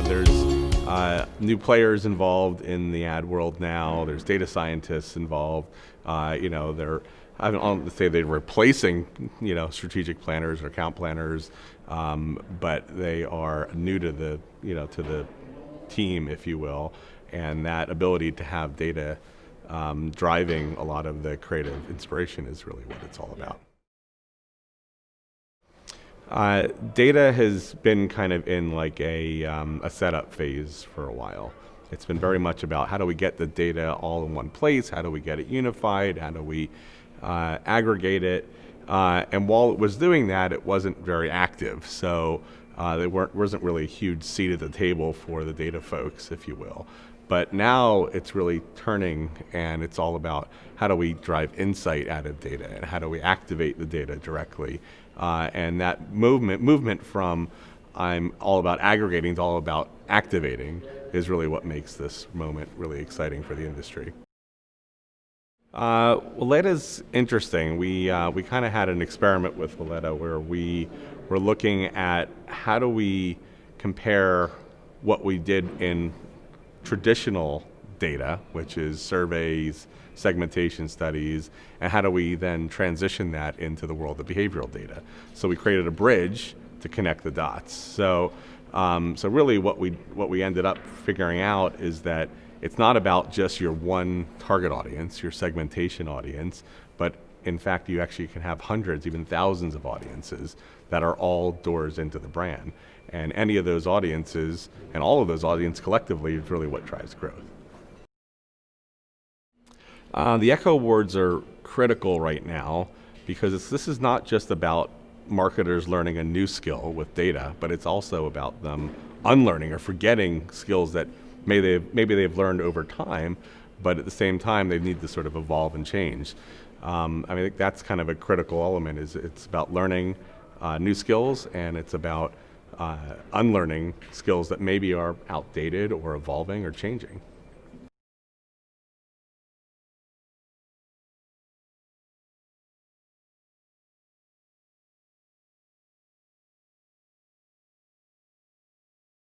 There's new players involved in the ad world now. There's data scientists involved. They're I don't say they're replacing strategic planners or account planners, but they are new to the team, if you will, and that ability to have data driving a lot of the creative inspiration is really what it's all about. Data has been kind of in like a setup phase for a while. It's been very much about how do we get the data all in one place, how do we get it unified, how do we aggregate it, and while it was doing that, it wasn't very active. So there wasn't really a huge seat at the table for the data folks, if you will. But now it's really turning, and it's all about how do we drive insight out of data, and how do we activate the data directly. And that movement from I'm all about aggregating to all about activating is really what makes this moment really exciting for the industry. Weleda's interesting. We kind of had an experiment with Weleda where we were looking at how do we compare what we did in traditional data, which is surveys, segmentation studies, and how do we then transition that into the world of behavioral data. So we created a bridge to connect the dots. So really what we ended up figuring out is that it's not about just your one target audience, your segmentation audience, but in fact you actually can have hundreds, even thousands of audiences that are all doors into the brand. And any of those audiences and all of those audiences collectively is really what drives growth. The Echo Awards are critical right now because this is not just about marketers learning a new skill with data, but it's also about them unlearning or forgetting skills that maybe they've learned over time, but at the same time they need to sort of evolve and change. I think that's kind of a critical element. It's about learning new skills, and it's about unlearning skills that maybe are outdated or evolving or changing.